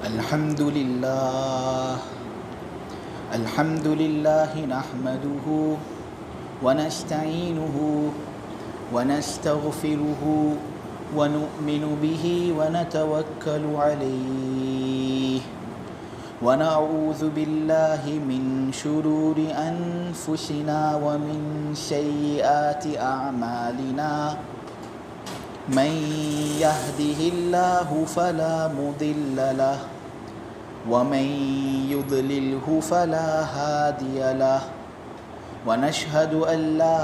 الحمد لله نحمده ونستعينه ونستغفره ونؤمن به ونتوكل عليه ونعوذ بالله من شرور أنفسنا ومن سيئات أعمالنا من يهده الله فلا مضل له ومن يضلله فلا هادي له ونشهد أن لا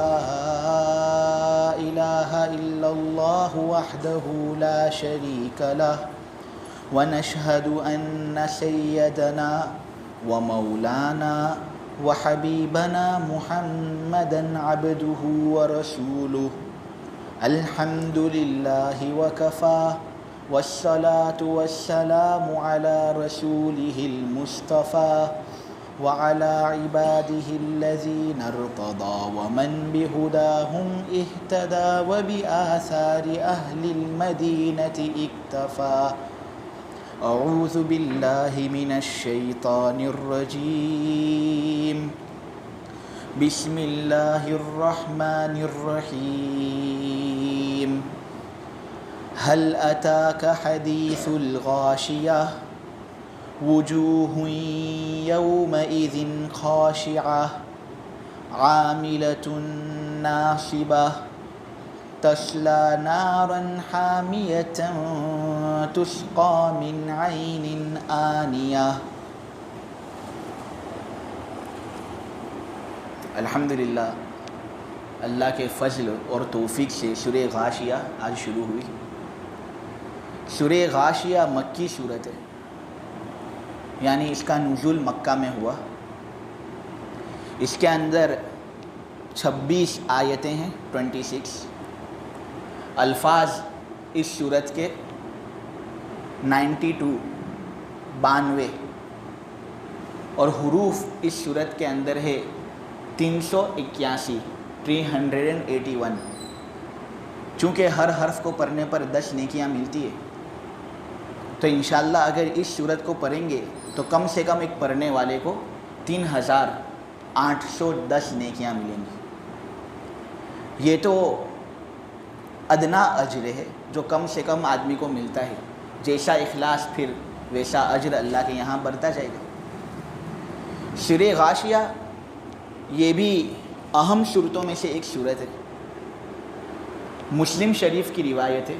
إله إلا الله وحده لا شريك له ونشهد أن سيدنا ومولانا وحبيبنا محمدا عبده ورسوله الحمد لله وكفى والصلاة والسلام على رسوله المصطفى وعلى عباده الذين ارتضى ومن بهداهم اهتدى وبآثار أهل المدينة اكتفى أعوذ بالله من الشيطان الرجيم بسم الله الرحمن الرحيم هل أتاك حديث الغاشية وجوه يومئذ خاشعة عاملة ناصبة تصلى نارا حامية تسقى من عين آنية. الحمدللہ اللہ کے فضل اور توفیق سے سورہ غاشیہ آج شروع ہوئی. سورہ غاشیہ مکی سورت ہے، یعنی اس کا نزول مکہ میں ہوا. اس کے اندر 26 آیتیں ہیں، 26 الفاظ اس سورت کے 92 اور حروف اس سورت کے اندر ہے 381. چونکہ ہر حرف کو پڑھنے پر 10 نیکیاں ملتی ہے، تو انشاءاللہ اگر اس سورت کو پڑھیں گے تو کم سے کم ایک پڑھنے والے کو 3810 نیکیاں ملیں گی. یہ تو ادنا اجر ہے جو کم سے کم آدمی کو ملتا ہے. جیسا اخلاص پھر ویسا اجر اللہ کے یہاں بڑھتا جائے گا. سورہ غاشیہ یہ بھی اہم صورتوں میں سے ایک صورت ہے. مسلم شریف کی روایت ہے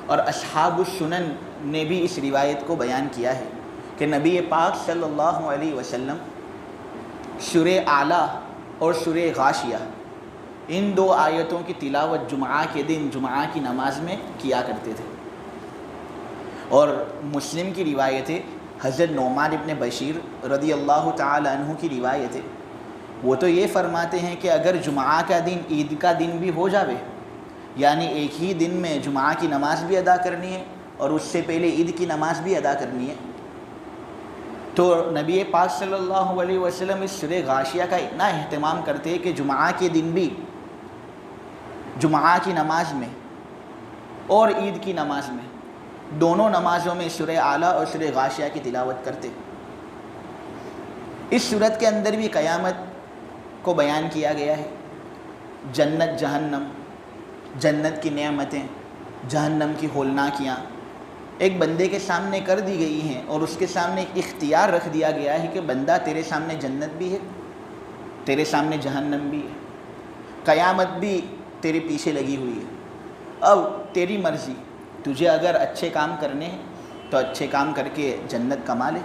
اور اصحاب السنن نے بھی اس روایت کو بیان کیا ہے کہ نبی پاک صلی اللہ علیہ وسلم سورہ اعلیٰ اور سورہ غاشیہ ان 2 آیتوں کی تلاوت جمعہ کے دن جمعہ کی نماز میں کیا کرتے تھے. اور مسلم کی روایت ہے، حضرت نعمان ابن بشیر رضی اللہ تعالی عنہ کی روایت ہے، وہ تو یہ فرماتے ہیں کہ اگر جمعہ کا دن عید کا دن بھی ہو جاوے، یعنی ایک ہی دن میں جمعہ کی نماز بھی ادا کرنی ہے اور اس سے پہلے عید کی نماز بھی ادا کرنی ہے، تو نبی پاک صلی اللہ علیہ وسلم اس سورہ غاشیہ کا اتنا اہتمام کرتے ہیں کہ جمعہ کے دن بھی جمعہ کی نماز میں اور عید کی نماز میں دونوں نمازوں میں سورہ اعلیٰ اور سورہ غاشیہ کی تلاوت کرتے. اس سورت کے اندر بھی قیامت کو بیان کیا گیا ہے. جنت جہنم، جنت کی نعمتیں، جہنم کی ہولناکیاں ایک بندے کے سامنے کر دی گئی ہیں اور اس کے سامنے ایک اختیار رکھ دیا گیا ہے کہ بندہ تیرے سامنے جنت بھی ہے، تیرے سامنے جہنم بھی ہے، قیامت بھی تیرے پیچھے لگی ہوئی ہے. اب تیری مرضی، تجھے اگر اچھے کام کرنے ہیں تو اچھے کام کر کے جنت کما لے،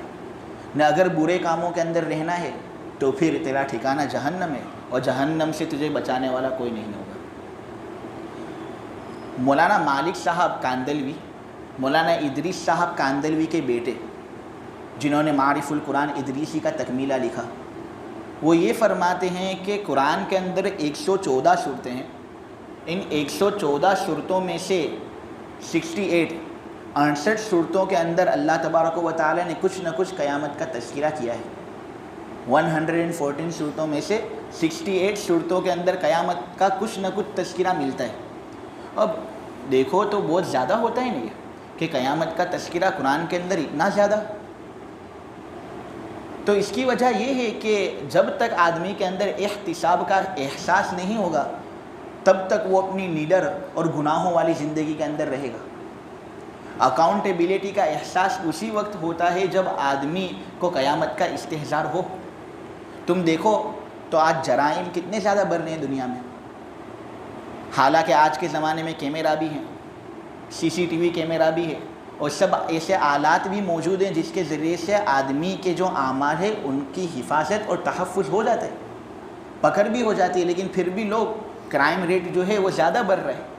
نہ اگر برے کاموں کے اندر رہنا ہے تو پھر تیرا ٹھکانہ جہنم ہے اور جہنم سے تجھے بچانے والا کوئی نہیں ہوگا. مولانا مالک صاحب کاندلوی، مولانا ادریس صاحب کاندلوی کے بیٹے جنہوں نے معارف القرآن ادریسی کا تکمیلہ لکھا، وہ یہ فرماتے ہیں کہ قرآن کے اندر 114 صورتیں ہیں. ان 114 صورتوں میں سے 68 صورتوں کے اندر اللہ تبارک و تعالی نے کچھ نہ کچھ قیامت کا تذکرہ کیا ہے. 114 صورتوں میں سے 68 صورتوں کے اندر قیامت کا کچھ نہ کچھ تذکرہ ملتا ہے. اب دیکھو تو بہت زیادہ ہوتا ہے نہیں کہ قیامت کا تذکرہ قرآن کے اندر اتنا زیادہ. تو اس کی وجہ یہ ہے کہ جب تک آدمی کے اندر احتساب کا احساس نہیں ہوگا تب تک وہ اپنی نیڈر اور گناہوں والی زندگی کے اندر رہے گا۔ اکاؤنٹیبلٹی کا احساس اسی وقت ہوتا ہے جب آدمی کو قیامت کا استحضار ہو۔ تم دیکھو تو آج جرائم کتنے زیادہ بڑھ رہے ہیں دنیا میں، حالانکہ آج کے زمانے میں کیمرہ بھی ہیں، CCTV کیمرہ بھی ہے، اور سب ایسے آلات بھی موجود ہیں جس کے ذریعے سے آدمی کے جو اعمال ہے ان کی حفاظت اور تحفظ ہو جاتا ہے، پکڑ بھی ہو جاتی ہے، لیکن پھر بھی لوگ کرائم ریٹ جو ہے وہ زیادہ بڑھ رہا ہے۔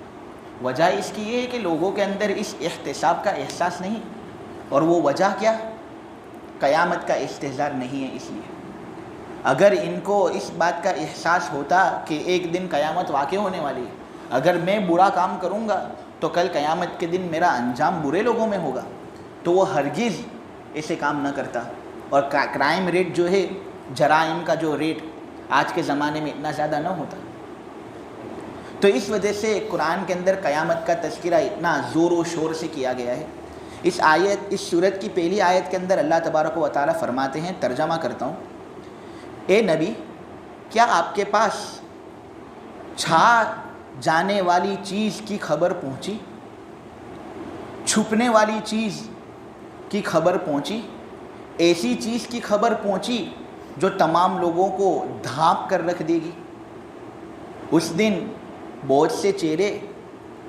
وجہ اس کی یہ ہے کہ لوگوں کے اندر اس احتساب کا احساس نہیں، اور وہ وجہ کیا؟ قیامت کا استحضار نہیں ہے۔ اس لیے اگر ان کو اس بات کا احساس ہوتا کہ ایک دن قیامت واقع ہونے والی ہے، اگر میں برا کام کروں گا تو کل قیامت کے دن میرا انجام برے لوگوں میں ہوگا، تو وہ ہرگز ایسے کام نہ کرتا، اور کرائم ریٹ جو ہے، جرائم کا جو ریٹ آج کے زمانے میں اتنا زیادہ نہ ہوتا۔ تو اس وجہ سے قرآن کے اندر قیامت کا تذکرہ اتنا زور و شور سے کیا گیا ہے۔ اس سورت کی پہلی آیت کے اندر اللہ تبارک و تعالیٰ فرماتے ہیں، ترجمہ کرتا ہوں، اے نبی، کیا آپ کے پاس چھا جانے والی چیز کی خبر پہنچی، چھپنے والی چیز کی خبر پہنچی، ایسی چیز کی خبر پہنچی جو تمام لوگوں کو ڈھانپ کر رکھ دے گی؟ اس دن بہت سے چہرے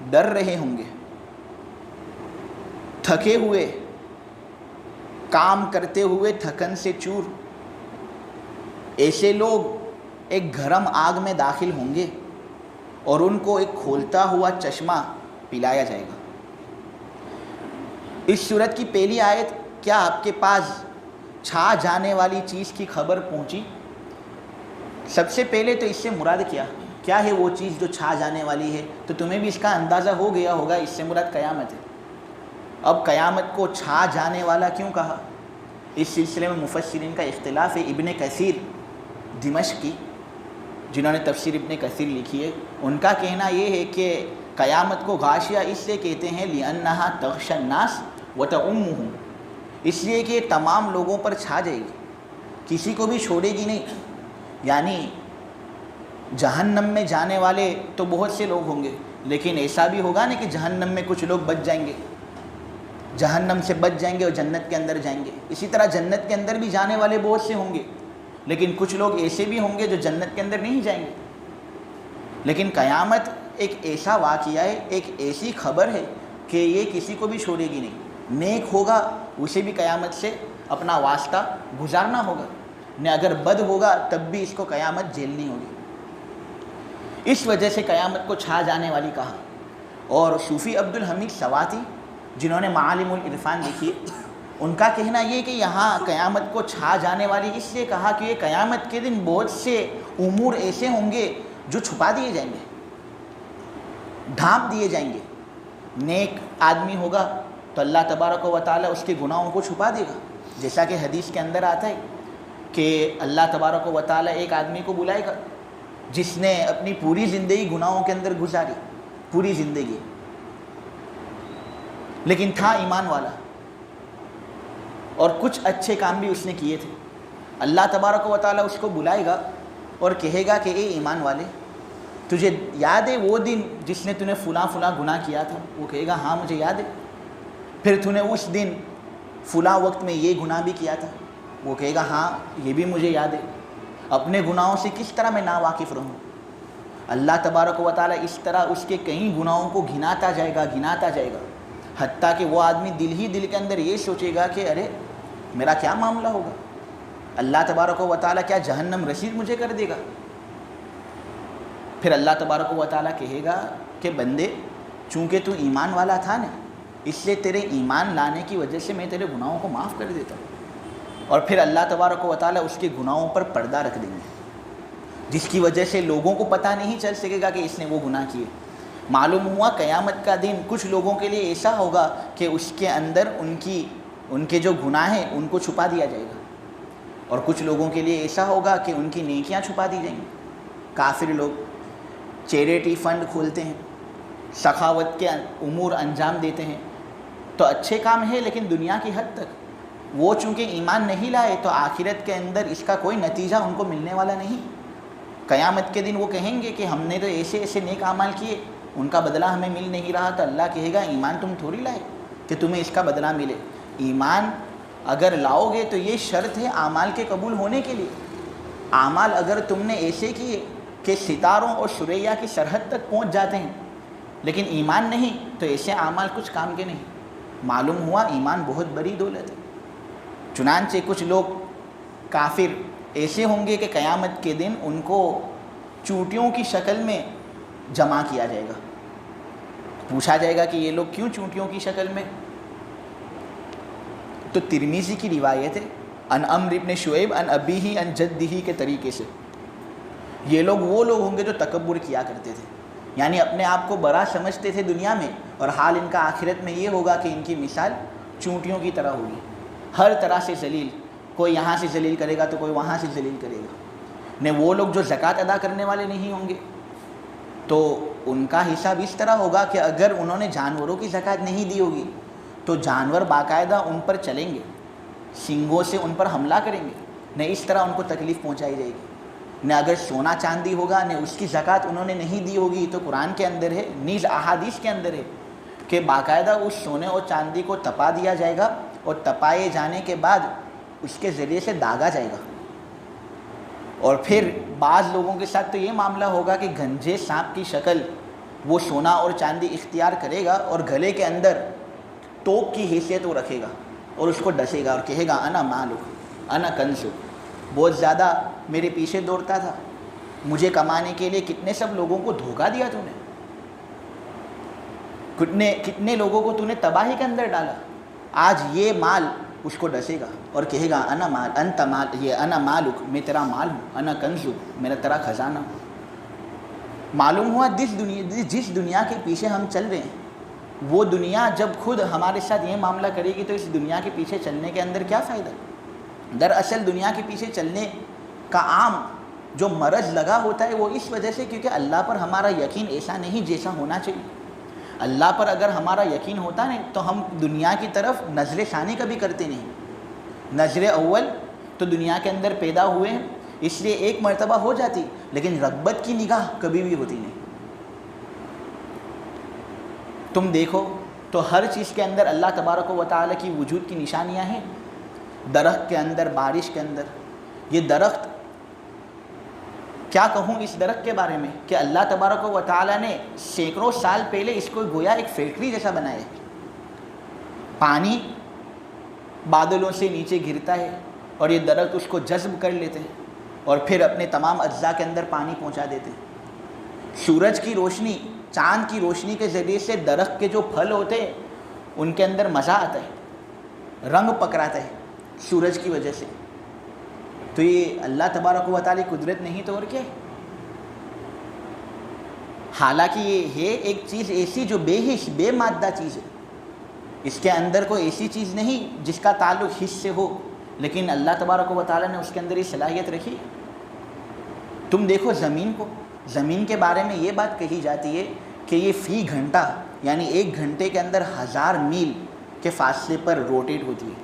ڈر رہے ہوں گے، تھکے ہوئے، کام کرتے ہوئے تھکن سے چور۔ ایسے لوگ ایک گرم آگ میں داخل ہوں گے اور ان کو ایک کھولتا ہوا چشمہ پلایا جائے گا۔ اس سورت کی پہلی آیت، کیا آپ کے پاس چھا جانے والی چیز کی خبر پہنچی؟ سب سے پہلے تو اس سے مراد کیا ہے وہ چیز جو چھا جانے والی ہے؟ تو تمہیں بھی اس کا اندازہ ہو گیا ہوگا، اس سے مراد قیامت ہے۔ اب قیامت کو چھا جانے والا کیوں کہا؟ اس سلسلے میں مفسرین کا اختلاف ہے۔ ابن کثیر دمشقی، جنہوں نے تفسیر ابن کثیر لکھی ہے، ان کا کہنا یہ ہے کہ قیامت کو غاشیہ اس لیے کہتے ہیں لِأَنَّهَا تَغْشَى النَّاسَ وَتَعُمُّهُمْ، اس لیے کہ تمام لوگوں پر چھا جائے گی، کسی کو بھی چھوڑے گی نہیں۔ یعنی جہنم میں جانے والے تو بہت سے لوگ ہوں گے، لیکن ایسا بھی ہوگا نا کہ جہنم میں کچھ لوگ بچ جائیں گے، جہنم سے بچ جائیں گے اور جنت کے اندر جائیں گے۔ اسی طرح جنت کے اندر بھی جانے والے بہت سے ہوں گے، لیکن کچھ لوگ ایسے بھی ہوں گے جو جنت کے اندر نہیں جائیں گے۔ لیکن قیامت ایک ایسا واقعہ ہے، ایک ایسی خبر ہے کہ یہ کسی کو بھی چھوڑے گی نہیں۔ نیک ہوگا اسے بھی قیامت سے اپنا واسطہ گزارنا ہوگا، نہ اگر بد ہوگا تب بھی اس کو قیامت جھیلنی ہوگی۔ اس وجہ سے قیامت کو چھا جانے والی کہا۔ اور صوفی عبد الحمید سواتی، جنہوں نے معالم العرفان لکھی، ان کا کہنا یہ کہ یہاں قیامت کو چھا جانے والی اس لیے کہا کہ یہ قیامت کے دن بہت سے امور ایسے ہوں گے جو چھپا دیے جائیں گے، ڈھانپ دیے جائیں گے۔ نیک آدمی ہوگا تو اللہ تبارک و تعالیٰ اس کے گناہوں کو چھپا دے گا، جیسا کہ حدیث کے اندر آتا ہے کہ اللہ تبارک و تعالیٰ ایک آدمی کو بلائے گا جس نے اپنی پوری زندگی گناہوں کے اندر گزاری، پوری زندگی، لیکن تھا ایمان والا اور کچھ اچھے کام بھی اس نے کیے تھے۔ اللہ تبارک و تعالیٰ اس کو بلائے گا اور کہے گا کہ اے ایمان والے، تجھے یاد ہے وہ دن جس نے تو نے فلاں فلاں گناہ کیا تھا؟ وہ کہے گا ہاں مجھے یاد ہے۔ پھر تو نے اس دن فلاں وقت میں یہ گناہ بھی کیا تھا؟ وہ کہے گا ہاں یہ بھی مجھے یاد ہے۔ اپنے گناہوں سے کس طرح میں ناواقف رہوں؟ اللہ تبارک و تعالیٰ اس طرح اس کے کئی گناہوں کو گناتا جائے گا، حتیٰ کہ وہ آدمی دل کے اندر یہ سوچے گا کہ ارے میرا کیا معاملہ ہوگا، اللہ تبارک و تعالیٰ کیا جہنم رسید مجھے کر دے گا؟ پھر اللہ تبارک و تعالیٰ کہے گا کہ بندے، چونکہ تو ایمان والا تھا نا، اس لیے تیرے ایمان لانے کی وجہ سے میں تیرے گناہوں کو معاف کر دیتا ہوں۔ اور پھر اللہ تبارک و تعالیٰ اس کے گناہوں پر پردہ رکھ دیں گے، جس کی وجہ سے لوگوں کو پتہ نہیں چل سکے گا کہ اس نے وہ گناہ کیے۔ معلوم ہوا قیامت کا دن کچھ لوگوں کے لیے ایسا ہوگا کہ اس کے اندر ان کے جو گناہ ہیں ان کو چھپا دیا جائے گا، اور کچھ لوگوں کے لیے ایسا ہوگا کہ ان کی نیکیاں چھپا دی جائیں گی۔ کافر لوگ چیریٹی فنڈ کھولتے ہیں، سخاوت کے امور انجام دیتے ہیں، تو اچھے کام ہے لیکن دنیا کی حد تک، وہ چونکہ ایمان نہیں لائے تو آخرت کے اندر اس کا کوئی نتیجہ ان کو ملنے والا نہیں. قیامت کے دن وہ کہیں گے کہ ہم نے تو ایسے ایسے نیک اعمال کیے، ان کا بدلہ ہمیں مل نہیں رہا. تو اللہ کہے گا ایمان تم تھوڑی لائے کہ تمہیں اس کا بدلہ ملے. ایمان اگر لاؤ گے تو یہ شرط ہے اعمال کے قبول ہونے کے لیے. اعمال اگر تم نے ایسے کیے کہ ستاروں اور ثریا کی سرحد تک پہنچ جاتے ہیں لیکن ایمان نہیں، تو ایسے اعمال کچھ کام کے نہیں. معلوم ہوا ایمان بہت بڑی دولت ہے. چنانچہ کچھ لوگ کافر ایسے ہوں گے کہ قیامت کے دن ان کو چونٹیوں کی شکل میں جمع کیا جائے گا. پوچھا جائے گا کہ یہ لوگ کیوں چونٹیوں کی شکل میں؟ تو ترمذی کی روایت ہے ان عمر ابن شعیب ان ابیہ ان جدہ کے طریقے سے. یہ لوگ وہ لوگ ہوں گے جو تکبر کیا کرتے تھے، یعنی اپنے آپ کو بڑا سمجھتے تھے دنیا میں، اور حال ان کا آخرت میں یہ ہوگا کہ ان کی مثال چونٹیوں کی طرح ہوگی. ہر طرح سے ذلیل، کوئی یہاں سے ذلیل کرے گا تو کوئی وہاں سے ذلیل کرے گا. نے وہ لوگ جو زکوٰۃ ادا کرنے والے نہیں ہوں گے تو ان کا حساب اس طرح ہوگا کہ اگر انہوں نے جانوروں کی زکوٰۃ نہیں دی ہوگی تو جانور باقاعدہ ان پر چلیں گے، سینگوں سے ان پر حملہ کریں گے، نہ اس طرح ان کو تکلیف پہنچائی جائے گی. نہ اگر سونا چاندی ہوگا نہ اس کی زکوٰۃ انہوں نے نہیں دی ہوگی تو قرآن کے اندر ہے، نیز احادیث کے اندر ہے کہ باقاعدہ اس سونے اور چاندی کو تپا دیا جائے گا، اور تپائے جانے کے بعد اس کے ذریعے سے داغا جائے گا. اور پھر بعض لوگوں کے ساتھ تو یہ معاملہ ہوگا کہ گھنجے سانپ کی شکل وہ سونا اور چاندی اختیار کرے گا اور گلے کے اندر توپ کی حیثیت وہ رکھے گا اور اس کو ڈسے گا اور کہے گا انا مالک انا کنزک. بہت زیادہ میرے پیچھے دوڑتا تھا، مجھے کمانے کے لیے کتنے سب لوگوں کو دھوکہ دیا تو نے، کتنے لوگوں کو تو نے تباہی کے اندر ڈالا. آج یہ مال اس کو ڈسے گا اور کہے گا انا مال انت مال، یہ انا مالک، میں تیرا مال ہوں، انا کنزک، میرا تیرا خزانہ ہوں. معلوم ہوا جس دنیا کے پیچھے ہم چل رہے ہیں وہ دنیا جب خود ہمارے ساتھ یہ معاملہ کرے گی تو اس دنیا کے پیچھے چلنے کے اندر کیا فائدہ؟ دراصل دنیا کے پیچھے چلنے کا عام جو مرض لگا ہوتا ہے وہ اس وجہ سے کیونکہ اللہ پر ہمارا یقین ایسا نہیں جیسا ہونا چاہیے. اللہ پر اگر ہمارا یقین ہوتا نہیں تو ہم دنیا کی طرف نظر ثانی کبھی کرتے نہیں. نظر اول تو دنیا کے اندر پیدا ہوئے ہیں اس لیے ایک مرتبہ ہو جاتی، لیکن رغبت کی نگاہ کبھی بھی ہوتی نہیں. تم دیکھو تو ہر چیز کے اندر اللہ تبارک و تعالیٰ کی وجود کی نشانیاں ہیں. درخت کے اندر، بارش کے اندر. یہ درخت کیا کہوں اس درخت کے بارے میں کہ اللہ تبارک و تعالیٰ نے سینکڑوں سال پہلے اس کو گویا ایک فیکٹری جیسا بنایا ہے. پانی بادلوں سے نیچے گرتا ہے اور یہ درخت اس کو جذب کر لیتے ہیں اور پھر اپنے تمام اجزاء کے اندر پانی پہنچا دیتے ہیں. سورج کی روشنی، چاند کی روشنی کے ذریعے سے درخت کے جو پھل ہوتے ہیں ان کے اندر مزہ آتا ہے، رنگ پکڑاتا ہے سورج کی وجہ سے. تو یہ اللہ تبارک و تعالی قدرت نہیں تو اور کیا ہے؟ حالانکہ یہ ہے ایک چیز ایسی جو بے حس بے مادہ چیز ہے، اس کے اندر کوئی ایسی چیز نہیں جس کا تعلق حس سے ہو، لیکن اللہ تبارک و تعالی نے اس کے اندر یہ صلاحیت رکھی. تم دیکھو زمین کو، زمین کے بارے میں یہ بات کہی جاتی ہے کہ یہ فی گھنٹہ یعنی ایک گھنٹے کے اندر 1000 میل کے فاصلے پر روٹیٹ ہوتی ہے.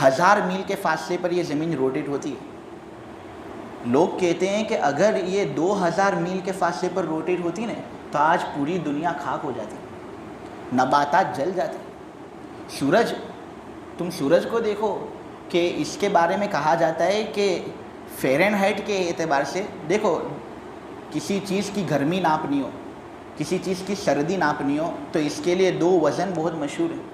1000 میل کے فاصلے پر یہ زمین روٹیٹ ہوتی ہے. لوگ کہتے ہیں کہ اگر یہ 2000 میل کے فاصلے پر روٹیٹ ہوتی نا تو آج پوری دنیا خاک ہو جاتی، نباتات جل جاتے. سورج، تم سورج کو دیکھو کہ اس کے بارے میں کہا جاتا ہے کہ فیرن ہائٹ کے اعتبار سے دیکھو، کسی چیز کی گرمی ناپنی ہو، کسی چیز کی سردی ناپنی ہو تو اس کے لیے 2 وزن بہت مشہور ہیں.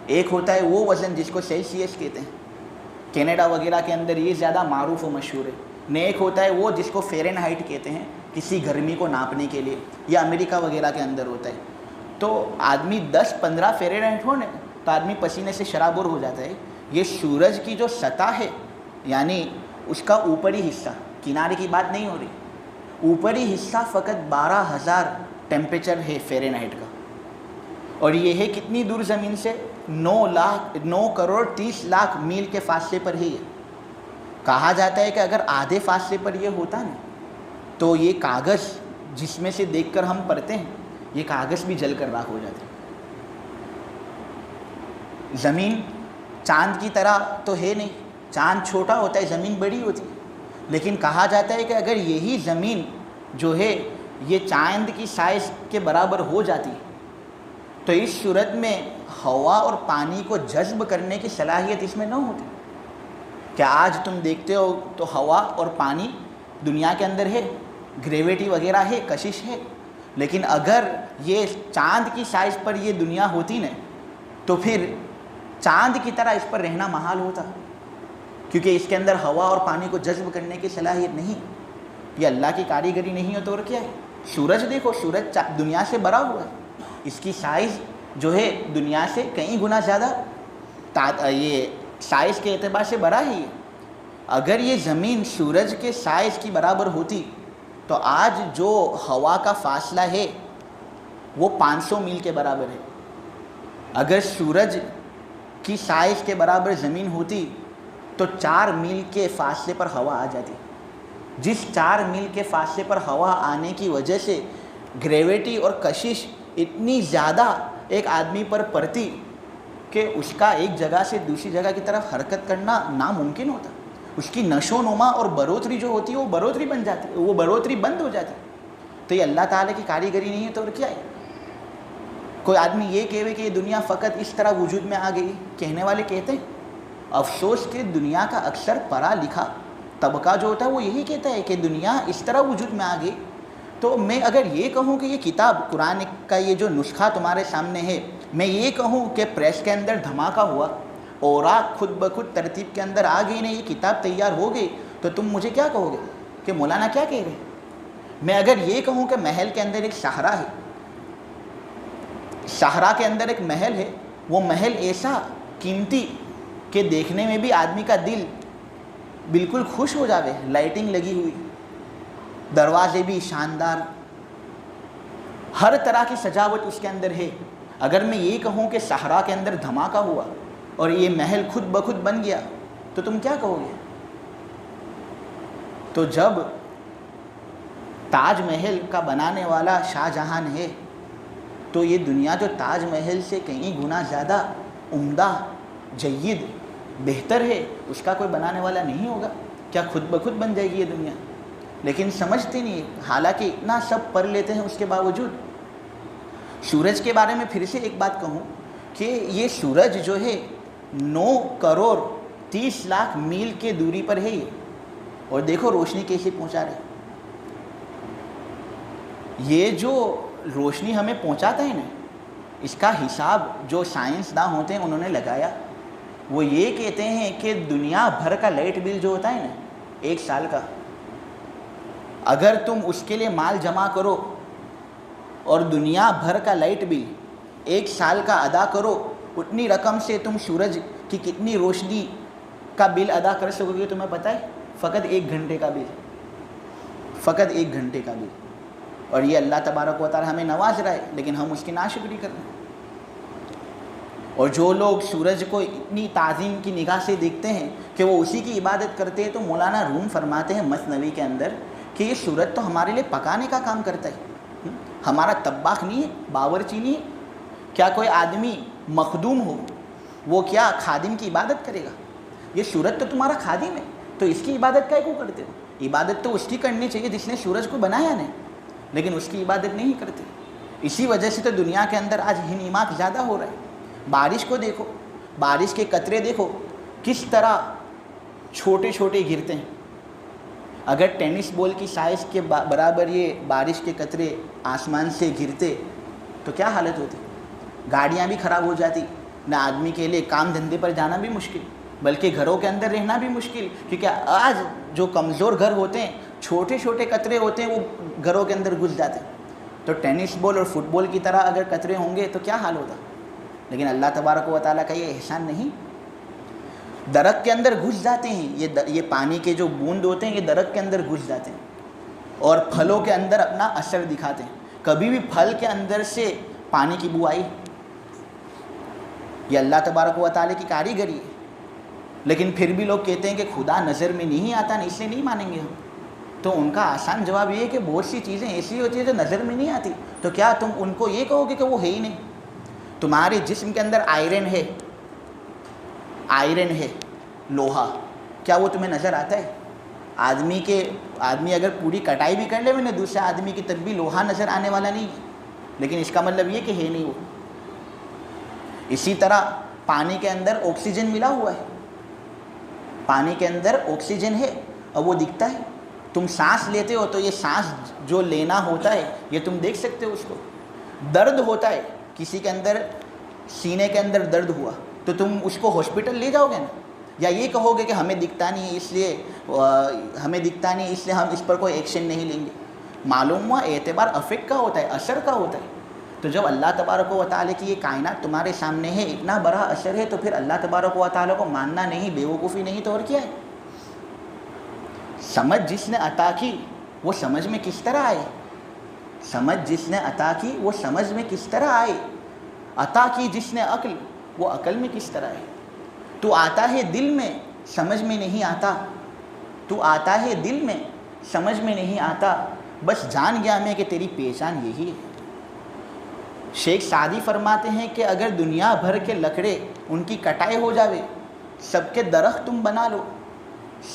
ایک ہوتا ہے وہ وزن جس کو سیلسیس کہتے ہیں، کینیڈا وغیرہ کے اندر یہ زیادہ معروف و مشہور ہے. ایک ہوتا ہے وہ جس کو فیرن ہائٹ کہتے ہیں کسی گرمی کو ناپنے کے لیے، یہ امریکہ وغیرہ کے اندر ہوتا ہے. تو آدمی 10-15 فیرن ہائٹ ہو نا تو آدمی پسینے سے شرابور ہو جاتا ہے. یہ سورج کی جو سطح ہے یعنی اس کا اوپری حصہ، کنارے کی بات نہیں ہو رہی، اوپری حصہ فقط 12000 ٹیمپریچر ہے فیرن ہائٹ کا. اور یہ ہے کتنی دور زمین سے؟ 9 کروڑ 30 لاکھ میل کے فاصلے پر ہی ہے. کہا جاتا ہے کہ اگر آدھے فاصلے پر یہ ہوتا نا تو یہ کاغذ جس میں سے دیکھ کر ہم پڑھتے ہیں یہ کاغذ بھی جل کر راکھ ہو جاتے. زمین چاند کی طرح تو ہے نہیں، چاند چھوٹا ہوتا ہے، زمین بڑی ہوتی ہے، لیکن کہا جاتا ہے کہ اگر یہی زمین جو ہے یہ چاند کی سائز کے برابر ہو جاتی تو اس صورت میں ہوا اور پانی کو جذب کرنے کی صلاحیت اس میں نہ ہوتی۔ کہ آج تم دیکھتے ہو تو ہوا اور پانی دنیا کے اندر ہے، گریویٹی وغیرہ ہے، کشش ہے، لیکن اگر یہ چاند کی سائز پر یہ دنیا ہوتی نا تو پھر چاند کی طرح اس پر رہنا محال ہوتا، کیونکہ اس کے اندر ہوا اور پانی کو جذب کرنے کی صلاحیت نہیں۔ یہ اللہ کی کاریگری نہیں ہے تو اور کیا ہے؟ سورج دیکھو، سورج دنیا سے بڑا ہوا ہے، اس کی سائز جو ہے دنیا سے کئی گنا زیادہ یہ سائز کے اعتبار سے بڑا ہے۔ اگر یہ زمین سورج کے سائز کی برابر ہوتی تو آج جو ہوا کا فاصلہ ہے وہ 500 میل کے برابر ہے۔ اگر سورج کی سائز کے برابر زمین ہوتی تو 4 میل کے فاصلے پر ہوا آ جاتی۔ جس 4 میل کے فاصلے پر ہوا آنے کی وجہ سے گریویٹی اور کشش اتنی زیادہ ایک آدمی پر پڑتی کہ اس کا ایک جگہ سے دوسری جگہ کی طرف حرکت کرنا ناممکن ہوتا، اس کی نشو نما اور بڑھوتری جو ہوتی ہے وہ بڑھوتری بن جاتی، وہ بڑھوتری بند ہو جاتی۔ تو یہ اللہ تعالیٰ کی کاریگری نہیں ہے تو اور کیا ہے؟ کوئی آدمی یہ کہے کہ یہ دنیا فقط اس طرح وجود میں آ گئی، کہنے والے کہتے ہیں افسوس کہ دنیا کا اکثر پڑھا لکھا طبقہ جو ہوتا ہے وہ یہی کہتا ہے کہ دنیا اس طرح وجود میں آ گئی۔ تو میں اگر یہ کہوں کہ یہ کتاب قرآن کا یہ جو نسخہ تمہارے سامنے ہے، میں یہ کہوں کہ پریس کے اندر دھماکہ ہوا، اوراق خود بخود ترتیب کے اندر آ گئی، نہیں یہ کتاب تیار ہو گئی، تو تم مجھے کیا کہو گے کہ مولانا کیا کہہ رہے ہیں؟ میں اگر یہ کہوں کہ محل کے اندر ایک صحرا ہے، صحرا کے اندر ایک محل ہے، وہ محل ایسا قیمتی کہ دیکھنے میں بھی آدمی کا دل بالکل خوش ہو جاوے، لائٹنگ لگی ہوئی، دروازے بھی شاندار، ہر طرح کی سجاوٹ اس کے اندر ہے، اگر میں یہ کہوں کہ صحرا کے اندر دھماکہ ہوا اور یہ محل خود بخود بن گیا تو تم کیا کہو گے؟ تو جب تاج محل کا بنانے والا شاہ جہان ہے تو یہ دنیا جو تاج محل سے کئی گنا زیادہ عمدہ، جید، بہتر ہے، اس کا کوئی بنانے والا نہیں ہوگا؟ کیا خود بخود بن جائے گی یہ دنیا؟ لیکن سمجھتے نہیں، حالانکہ اتنا سب پڑھ لیتے ہیں اس کے باوجود۔ سورج کے بارے میں پھر سے ایک بات کہوں کہ یہ سورج جو ہے 9 کروڑ 30 لاکھ میل کے دوری پر ہے یہ، اور دیکھو روشنی کیسے پہنچا رہے۔ یہ جو روشنی ہمیں پہنچاتا ہے نا، اس کا حساب جو سائنسداں ہوتے ہیں انہوں نے لگایا، وہ یہ کہتے ہیں کہ دنیا بھر کا لائٹ بل جو ہوتا ہے نا 1 سال کا، اگر تم اس کے لیے مال جمع کرو اور دنیا بھر کا لائٹ بل 1 سال کا ادا کرو، اتنی رقم سے تم سورج کی کتنی روشنی کا بل ادا کر سکو گے تمہیں پتہ ہے؟ فقط 1 گھنٹے کا بل، فقط 1 گھنٹے کا بل۔ اور یہ اللہ تبارک و تعالی ہمیں نواز رہا ہے، لیکن ہم اس کی ناشکری کر رہے ہیں۔ اور جو لوگ سورج کو اتنی تعظیم کی نگاہ سے دیکھتے ہیں کہ وہ اسی کی عبادت کرتے ہیں، تو مولانا روم فرماتے ہیں مثنوی کے اندر کہ یہ سورج تو ہمارے لیے پکانے کا کام کرتا ہے، ہمارا طباخ نہیں ہے، باورچی نہیں ہے۔ کیا کوئی آدمی مخدوم ہو وہ کیا خادم کی عبادت کرے گا؟ یہ سورج تو تمہارا خادم ہے، تو اس کی عبادت کیا کیوں کرتے ہو؟ عبادت تو اس کی کرنی چاہیے جس نے سورج کو بنایا نہیں، لیکن اس کی عبادت نہیں کرتے۔ اسی وجہ سے تو دنیا کے اندر آج ہنیماک زیادہ ہو رہا ہے۔ بارش کو دیکھو، بارش کے قطرے دیکھو کس طرح چھوٹے چھوٹے گرتے ہیں۔ اگر ٹینس بال کی سائز کے برابر یہ بارش کے قطرے آسمان سے گرتے تو کیا حالت ہوتی؟ گاڑیاں بھی خراب ہو جاتی، نہ آدمی کے لیے کام دھندے پر جانا بھی مشکل، بلکہ گھروں کے اندر رہنا بھی مشکل، کیونکہ آج جو کمزور گھر ہوتے ہیں چھوٹے چھوٹے قطرے ہوتے ہیں وہ گھروں کے اندر گھس جاتے ہیں۔ تو ٹینس بال اور فٹ بال کی طرح اگر قطرے ہوں گے تو کیا حال ہوتا؟ لیکن اللہ تبارک و تعالیٰ کا یہ احسان نہیں، درخت کے اندر گھس جاتے ہیں، یہ پانی کے جو بوند ہوتے ہیں یہ درخت کے اندر گھس جاتے ہیں اور پھلوں کے اندر اپنا اثر دکھاتے ہیں۔ کبھی بھی پھل کے اندر سے پانی کی بو آئی؟ یہ اللہ تبارک و تعالیٰ کی کاریگری ہے۔ لیکن پھر بھی لوگ کہتے ہیں کہ خدا نظر میں نہیں آتا، اس لیے نہیں مانیں گے ہم۔ تو ان کا آسان جواب یہ ہے کہ بہت سی چیزیں ایسی ہوتی ہیں جو نظر میں نہیں آتی، تو کیا تم ان کو یہ کہو گے کہ وہ ہے ہی نہیں؟ تمہارے جسم کے اندر آئرن ہے، آئرن ہے، لوہا، کیا وہ تمہیں نظر آتا ہے؟ آدمی اگر پوری کٹائی بھی کر لے میں نے دوسرے آدمی کی تب بھی لوہا نظر آنے والا نہیں ہے، لیکن اس کا مطلب یہ کہ ہے نہیں وہ۔ اسی طرح پانی کے اندر آکسیجن ملا ہوا ہے، پانی کے اندر آکسیجن ہے اور وہ دکھتا ہے۔ تم سانس لیتے ہو تو یہ سانس جو لینا ہوتا ہے یہ تم دیکھ سکتے ہو اس کو۔ درد ہوتا ہے، کسی کے اندر سینے کے اندر درد ہوا تو تم اس کو ہاسپٹل لے جاؤ گے نا، یا یہ کہو گے کہ ہمیں دکھتا نہیں ہے اس لیے ہم اس پر کوئی ایکشن نہیں لیں گے۔ معلوم ہوا اعتبار افیکٹ کا ہوتا ہے، اثر کا ہوتا ہے۔ تو جب اللہ تبارک و تعالیٰ کی یہ کائنات تمہارے سامنے ہے، اتنا بڑا اثر ہے، تو پھر اللہ تبارک و تعالیٰ کو ماننا نہیں، بیوقوفی نہیں تو اور کیا ہے؟ سمجھ جس نے عطا کی وہ سمجھ میں کس طرح آئے، سمجھ جس نے عطا کی وہ سمجھ میں کس طرح آئے، عطا کی جس نے عقل وہ عقل میں کس طرح ہے۔ تو آتا ہے دل میں سمجھ میں نہیں آتا، تو آتا ہے دل میں سمجھ میں نہیں آتا، بس جان گیا میں کہ تیری پہچان یہی ہے۔ شیخ سعدی فرماتے ہیں کہ اگر دنیا بھر کے لکڑے ان کی کٹائی ہو جاوے، سب کے درخت تم بنا لو،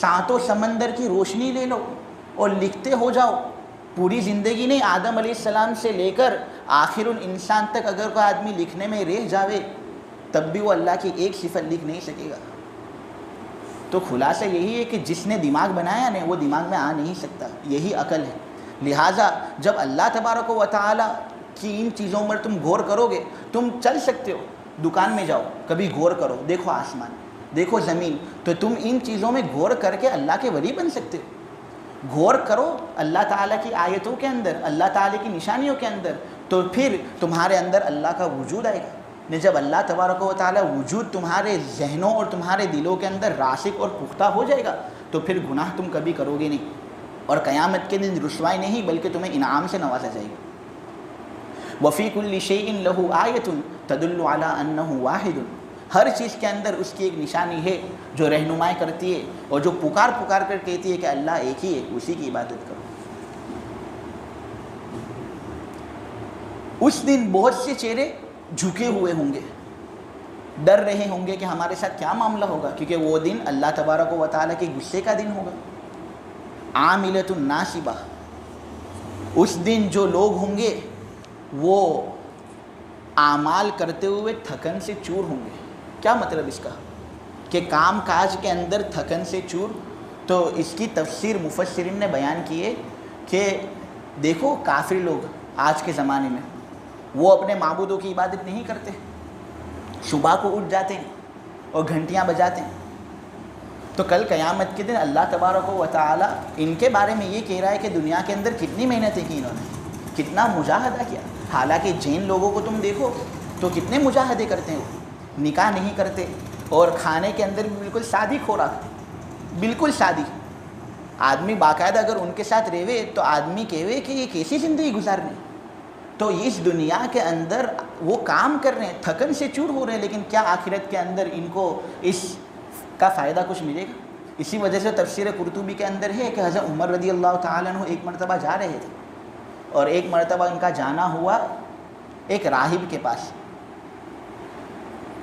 ساتوں سمندر کی روشنی لے لو اور لکھتے ہو جاؤ پوری زندگی، نہیں آدم علیہ السلام سے لے کر آخر الانسان تک اگر کوئی آدمی لکھنے میں رہ جاوے تب بھی وہ اللہ کی ایک صفت لکھ نہیں سکے گا۔ تو خلاصہ یہی ہے کہ جس نے دماغ بنایا نا وہ دماغ میں آ نہیں سکتا، یہی عقل ہے۔ لہٰذا جب اللہ تبارک و تعالیٰ کی ان چیزوں پر تم غور کرو گے، تم چل سکتے ہو، دکان میں جاؤ کبھی غور کرو، دیکھو آسمان، دیکھو زمین، تو تم ان چیزوں میں غور کر کے اللہ کے ولی بن سکتے ہو۔ غور کرو اللہ تعالیٰ کی آیتوں کے اندر، اللہ تعالیٰ کی نشانیوں کے اندر، تو پھر تمہارے اندر اللہ کا وجود آئے گا۔ جب اللہ تبارک و تعالیٰ وجود تمہارے ذہنوں اور تمہارے دلوں کے اندر راسخ اور پختہ ہو جائے گا تو پھر گناہ تم کبھی کرو گے نہیں، اور قیامت کے دن رسوائی نہیں بلکہ تمہیں انعام سے نوازا جائے گا۔ وَفِي كُلِّ شَيْءٍ لَهُ آیَةٌ تَدُلُّ عَلَىٰ أَنَّهُ وَاحِدٌ، ہر چیز کے اندر اس کی ایک نشانی ہے جو رہنمائی کرتی ہے اور جو پکار کر کہتی ہے کہ اللہ ایک ہی ہے، اسی کی عبادت کرو۔ اس دن بہت سے چہرے جھکے ہوئے ہوں گے، ڈر رہے ہوں گے کہ ہمارے ساتھ کیا معاملہ ہوگا، کیونکہ وہ دن اللہ تبارک و تعالیٰ کے غصے کا دن ہوگا۔ عاملۃ ناصبہ، اس دن جو لوگ ہوں گے وہ اعمال کرتے ہوئے تھکن سے چور ہوں گے۔ کیا مطلب اس کا؟ کہ کام کاج کے اندر تھکن سے چور، تو اس کی تفسیر مفسرین نے بیان کی ہے کہ دیکھو کافر لوگ آج کے زمانے میں وہ اپنے معبودوں کی عبادت نہیں کرتے، صبح کو اٹھ جاتے ہیں اور گھنٹیاں بجاتے ہیں، تو کل قیامت کے دن اللہ تبارک و تعالیٰ ان کے بارے میں یہ کہہ رہا ہے کہ دنیا کے اندر کتنی محنتیں کی انہوں نے، کتنا مجاہدہ کیا۔ حالانکہ جین لوگوں کو تم دیکھو تو کتنے مجاہدے کرتے ہیں، وہ نکاح نہیں کرتے اور کھانے کے اندر بھی بالکل سادی خوراک، بالکل سادی۔ آدمی باقاعدہ اگر ان کے ساتھ رہے تو آدمی کہے کہ یہ کیسی زندگی گزارنی۔ تو اس دنیا کے اندر وہ کام کر رہے ہیں، تھکن سے چور ہو رہے ہیں، لیکن کیا آخرت کے اندر ان کو اس کا فائدہ کچھ ملے گا؟ اسی وجہ سے تفسیر قرطبی کے اندر ہے کہ حضرت عمر رضی اللہ تعالیٰ عنہ ایک مرتبہ جا رہے تھے اور ایک مرتبہ ان کا جانا ہوا ایک راہب کے پاس۔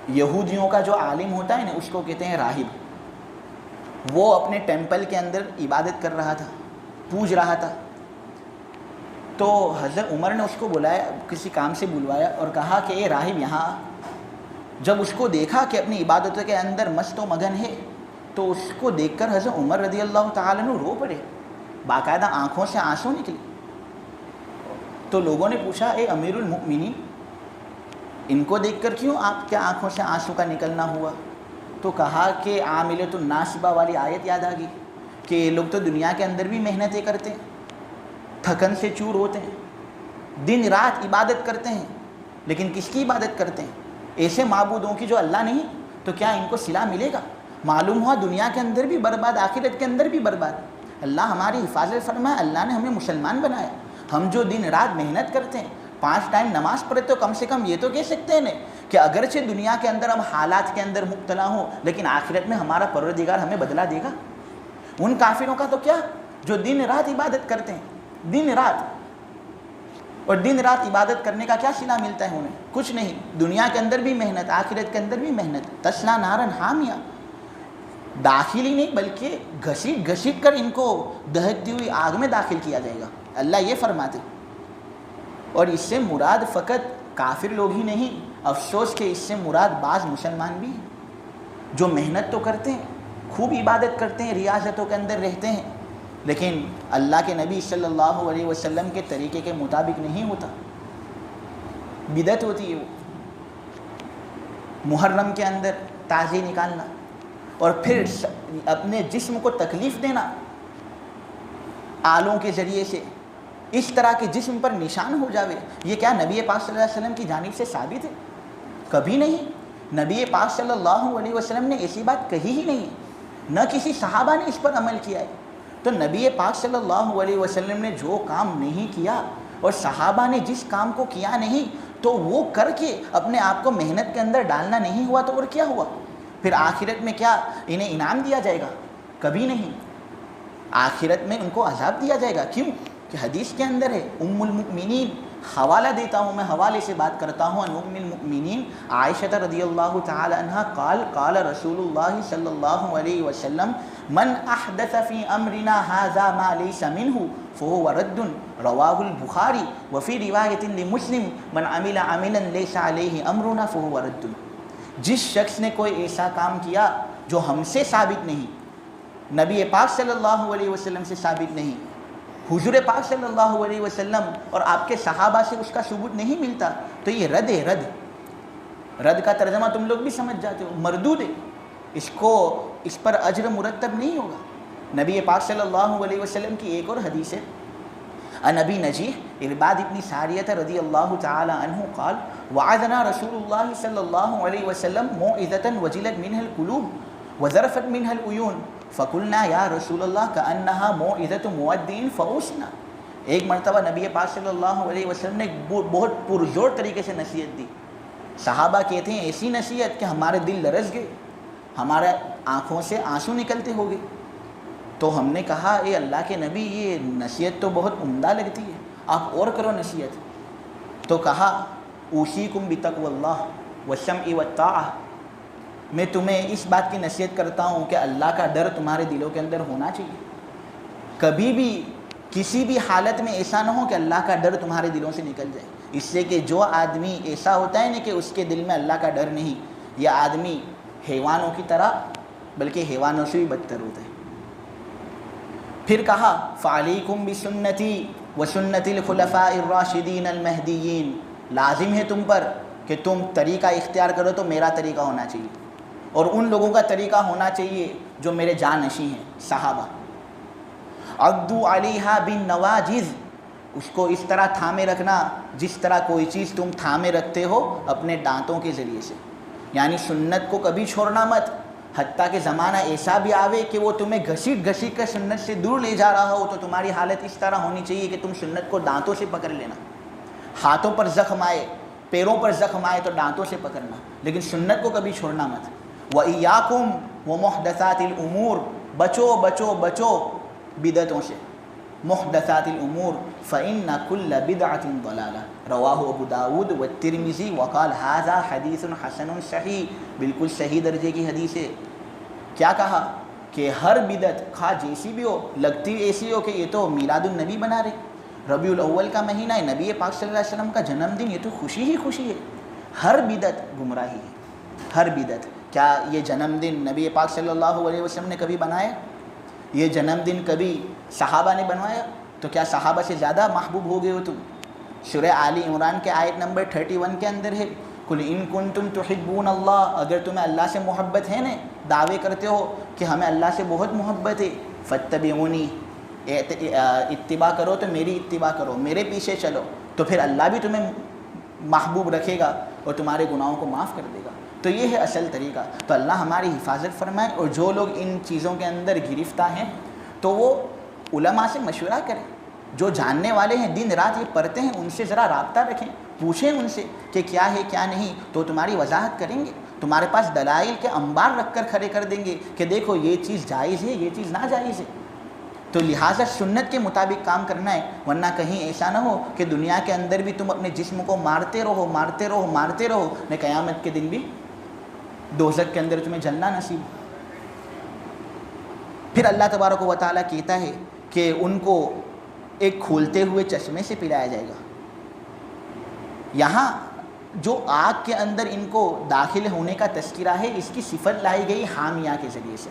یہودیوں کا جو عالم ہوتا ہے نا اس کو کہتے ہیں راہب۔ وہ اپنے ٹیمپل کے اندر عبادت کر رہا تھا، پوج رہا تھا، تو حضرت عمر نے اس کو بلایا، کسی کام سے بلوایا اور کہا کہ اے راہب یہاں آ۔ جب اس کو دیکھا کہ اپنی عبادتوں کے اندر مست و مگن ہے تو اس کو دیکھ کر حضرت عمر رضی اللہ تعالیٰ عنہ رو پڑے، باقاعدہ آنکھوں سے آنسو نکلے۔ تو لوگوں نے پوچھا اے امیر المؤمنین، ان کو دیکھ کر کیوں آپ کے آنکھوں سے آنسو کا نکلنا ہوا؟ تو کہا کہ عاملۃ الناصبہ والی آیت یاد آ گئی کہ یہ لوگ تو دنیا کے اندر بھی محنتیں کرتے ہیں، تھکن سے چور ہوتے ہیں، دن رات عبادت کرتے ہیں، لیکن کس کی عبادت کرتے ہیں؟ ایسے معبودوں کی جو اللہ نہیں، تو کیا ان کو صلہ ملے گا؟ معلوم ہوا دنیا کے اندر بھی برباد، آخرت کے اندر بھی برباد۔ اللہ ہماری حفاظت فرمائے، اللہ نے ہمیں مسلمان بنایا۔ ہم جو دن رات محنت کرتے ہیں، 5 ٹائم نماز پڑھتے، تو کم سے کم یہ تو کہہ سکتے ہیں کہ اگرچہ دنیا کے اندر ہم حالات کے اندر مبتلا ہوں لیکن آخرت میں ہمارا پروردگار ہمیں بدلہ دے گا۔ ان کافروں کا تو کیا جو دن رات عبادت کرتے ہیں، دن رات۔ اور دن رات عبادت کرنے کا کیا صلہ ملتا ہے انہیں؟ کچھ نہیں. دنیا کے اندر بھی محنت، آخرت کے اندر بھی محنت. تسلا نارن حامیہ، داخل ہی نہیں بلکہ گھسیٹ گھسیٹ کر ان کو دہکتی ہوئی آگ میں داخل کیا جائے گا، اللہ یہ فرماتے. اور اس سے مراد فقط کافر لوگ ہی نہیں، افسوس کہ اس سے مراد بعض مسلمان بھی ہیں جو محنت تو کرتے ہیں، خوب عبادت کرتے ہیں، ریاضتوں کے اندر رہتے ہیں، لیکن اللہ کے نبی صلی اللہ علیہ وسلم کے طریقے کے مطابق نہیں ہوتا، بدعت ہوتی ہے. وہ محرم کے اندر تازی نکالنا اور پھر اپنے جسم کو تکلیف دینا آلوں کے ذریعے سے، اس طرح کے جسم پر نشان ہو جاوے، یہ کیا نبی پاک صلی اللہ علیہ وسلم کی جانب سے ثابت ہے؟ کبھی نہیں. نبی پاک صلی اللہ علیہ وسلم نے ایسی بات کہی ہی نہیں ہے، نہ کسی صحابہ نے اس پر عمل کیا ہے. تو نبی پاک صلی اللہ علیہ وسلم نے جو کام نہیں کیا اور صحابہ نے جس کام کو کیا نہیں تو وہ کر کے اپنے آپ کو محنت کے اندر ڈالنا نہیں ہوا تو اور کیا ہوا؟ پھر آخرت میں کیا انہیں انعام دیا جائے گا؟ کبھی نہیں. آخرت میں ان کو عذاب دیا جائے گا. کیوں؟ کہ حدیث کے اندر ہے. ام المؤمنین، حوالہ دیتا ہوں میں، حوالے سے بات کرتا ہوں. ان ام المؤمنین عائشہ رضی اللہ تعالی عنہ قال رسول اللہ صلی اللہ علیہ وسلم من احدث فی امرنا ھذا ما لیس منہ فهو رد رواہ البخاری وفی روایت لمسلم من عمل عملا لیس علیہ امرنا فهو رد. جس شخص نے کوئی ایسا کام کیا جو ہم سے ثابت نہیں، نبی پاک صلی اللہ علیہ وسلم سے ثابت نہیں، حضور پاک صلی اللہ علیہ وسلم اور آپ کے صحابہ سے اس کا ثبوت نہیں ملتا، تو یہ رد ہے. رد کا ترجمہ تم لوگ بھی سمجھ جاتے ہو، مردود ہے. اس پر اجر مرتب نہیں ہوگا. نبی پاک صلی اللہ علیہ وسلم کی ایک اور حدیث ہے، عن ابی نجیح ارباد ابن ساریہ رضی اللہ تعالی عنہ قال وعظنا رسول اللہ صلی اللہ علیہ وسلم موعظۃ وجلت منها القلوب وذرفت منها العیون فقلنا یا رسول اللہ کأنها موعظۃ مودع فاوصنا. ایک مرتبہ نبی پاک صلی اللہ علیہ وسلم نے بہت پرزور طریقے سے نصیحت دی. صحابہ کہتے ہیں ایسی نصیحت کہ ہمارے دل لرز گئے، ہمارے آنکھوں سے آنسو نکلتے ہو گئے. تو ہم نے کہا اے اللہ کے نبی یہ نصیحت تو بہت عمدہ لگتی ہے، آپ اور کرو نصیحت. تو کہا اوصیکم بتقوی اللہ والسمع والطاعہ، میں تمہیں اس بات کی نصیحت کرتا ہوں کہ اللہ کا ڈر تمہارے دلوں کے اندر ہونا چاہیے. کبھی بھی کسی بھی حالت میں ایسا نہ ہو کہ اللہ کا ڈر تمہارے دلوں سے نکل جائے. اس سے کہ جو آدمی ایسا ہوتا ہے نا کہ اس کے دل میں اللہ کا ڈر نہیں، یہ آدمی حیوانوں کی طرح بلکہ حیوانوں سے بھی بدتر ہوتا ہے. پھر کہا فعلیکم بسنتی وسنت الخلفاء الراشدین المہدیین، لازم ہے تم پر کہ تم طریقہ اختیار کرو تو میرا طریقہ ہونا چاہیے اور ان لوگوں کا طریقہ ہونا چاہیے جو میرے جانشین ہیں صحابہ. عضوا علیہا بالنواجذ، اس کو اس طرح تھامے رکھنا جس طرح کوئی چیز تم تھامے رکھتے ہو اپنے دانتوں کے ذریعے سے. یعنی سنت کو کبھی چھوڑنا مت، حتیٰ کہ زمانہ ایسا بھی آوے کہ وہ تمہیں گھسیٹ گھسیٹ کر سنت سے دور لے جا رہا ہو تو تمہاری حالت اس طرح ہونی چاہیے کہ تم سنت کو دانتوں سے پکڑ لینا. ہاتھوں پر زخم آئے، پیروں پر زخم آئے تو دانتوں سے پکڑنا، لیکن سنت کو کبھی چھوڑنا مت. وَإِيَّاكُمْ وَمُحْدَثَاتِ الْأُمُورِ، بچو بچو بچو بدعتوں سے. محدثات الامور فإن كل بدعة ضلالة، رواہ ابو داود والترمذی وقال هذا حدیث حسن صحیح، بالکل صحیح درجے کی حدیث ہے. کیا کہا کہ ہر بدعت خواہ جیسی بھی ہو، لگتی ایسی ہو کہ یہ تو میلاد النبی بنا رہے، ربیع الاول کا مہینہ ہے، نبی پاک صلی اللہ علیہ وسلم کا جنم دن، یہ تو خوشی ہی خوشی ہے. ہر بدعت گمراہی ہے، ہر بدعت. کیا یہ جنم دن نبی پاک صلی اللہ علیہ وسلم نے کبھی بنایا؟ یہ جنم دن کبھی صحابہ نے بنوایا؟ تو کیا صحابہ سے زیادہ محبوب ہو گئے ہو تم؟ سورہ آل عمران کے آیت نمبر 31 کے اندر ہے قل ان کنتم تحبون اللہ، اگر تمہیں اللہ سے محبت ہے نا، دعوے کرتے ہو کہ ہمیں اللہ سے بہت محبت ہے، فاتبعونی، اتباع کرو تو میری اتباع کرو، میرے پیچھے چلو، تو پھر اللہ بھی تمہیں محبوب رکھے گا اور تمہارے گناہوں کو معاف کر دے گا. تو یہ ہے اصل طریقہ. تو اللہ ہماری حفاظت فرمائے. اور جو لوگ ان چیزوں کے اندر گرفتار ہیں تو وہ علماء سے مشورہ کریں، جو جاننے والے ہیں، دن رات یہ پڑھتے ہیں، ان سے ذرا رابطہ رکھیں، پوچھیں ان سے کہ کیا ہے کیا نہیں، تو تمہاری وضاحت کریں گے. تمہارے پاس دلائل کے انبار رکھ کر کھڑے کر دیں گے کہ دیکھو یہ چیز جائز ہے، یہ چیز ناجائز ہے. تو لہٰذا سنت کے مطابق کام کرنا ہے، ورنہ کہیں ایسا نہ ہو کہ دنیا کے اندر بھی تم اپنے جسم کو مارتے رہو نہ قیامت کے دن بھی دوزخ کے اندر تمہیں جلنا نصیب۔ پھر اللہ تبارک و تعالیٰ کہتا ہے کہ ان کو ایک کھولتے ہوئے چشمے سے پلایا جائے گا۔ یہاں جو آگ کے اندر ان کو داخل ہونے کا تذکرہ ہے، اس کی صفت لائی گئی حامیہ کے ذریعے سے۔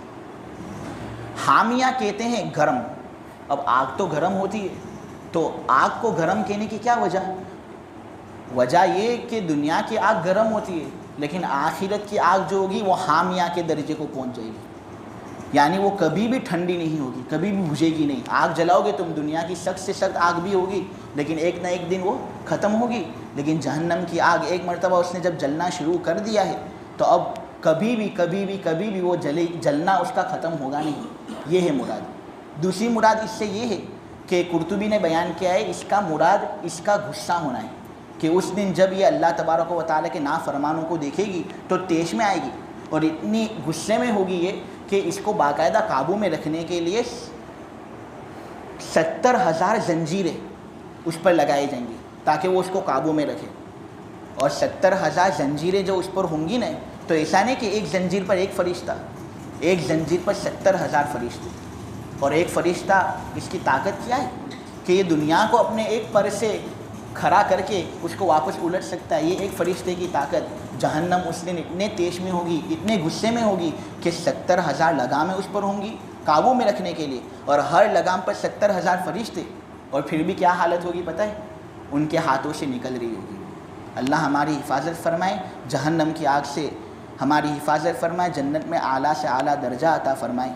حامیہ کہتے ہیں گرم۔ اب آگ تو گرم ہوتی ہے، تو آگ کو گرم کہنے کی کیا وجہ یہ کہ دنیا کی آگ گرم ہوتی ہے، لیکن آخرت کی آگ جو ہوگی وہ حامیہ کے درجے کو پہنچ جائے گی، یعنی وہ کبھی بھی ٹھنڈی نہیں ہوگی، کبھی بھی بجھے گی نہیں۔ آگ جلاؤ گے تم، دنیا کی سخت سے سخت آگ بھی ہوگی، لیکن ایک نہ ایک دن وہ ختم ہوگی۔ لیکن جہنم کی آگ ایک مرتبہ اس نے جب جلنا شروع کر دیا ہے تو اب کبھی بھی وہ جلنا اس کا ختم ہوگا نہیں۔ یہ ہے مراد۔ دوسری مراد اس سے یہ ہے کہ قرطبی نے بیان کیا ہے، اس کا مراد اس کا غصہ ہونا ہے، کہ اس دن جب یہ اللہ تبارک و تعالیٰ کے نافرمانوں کو دیکھے گی تو طیش میں آئے گی، اور اتنی غصے میں ہوگی یہ کہ اس کو باقاعدہ قابو میں رکھنے کے لیے 70,000 زنجیریں اس پر لگائی جائیں گی تاکہ وہ اس کو قابو میں رکھے۔ اور 70,000 زنجیریں جو اس پر ہوں گی نا، تو ایسا نہیں کہ ایک زنجیر پر ایک فرشتہ، ایک زنجیر پر 70,000 فرشتے۔ اور ایک فرشتہ اس کی طاقت کیا ہے کہ یہ دنیا کو اپنے ایک پر سے کھڑا کر کے اس کو واپس الٹ سکتا ہے۔ یہ ایک فرشتے کی طاقت۔ جہنم اس دن اتنے تیش میں ہوگی، اتنے غصے میں ہوگی کہ 70,000 لگامیں اس پر ہوں گی قابو میں رکھنے کے لیے، اور ہر لگام پر 70,000 فرشتے، اور پھر بھی کیا حالت ہوگی پتہ ہے؟ ان کے ہاتھوں سے نکل رہی ہوگی۔ اللہ ہماری حفاظت فرمائے، جہنم کی آگ سے ہماری حفاظت فرمائے، جنت میں اعلیٰ سے اعلیٰ درجہ عطا فرمائے۔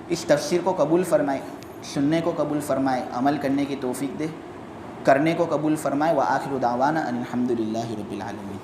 اس تفسیر کو قبول فرمائے، سننے کو قبول فرمائے، عمل کرنے کی توفیق دے، کرنے کو قبول فرمائے۔ وآخر دعوانا ان الحمد للہ رب العالمین۔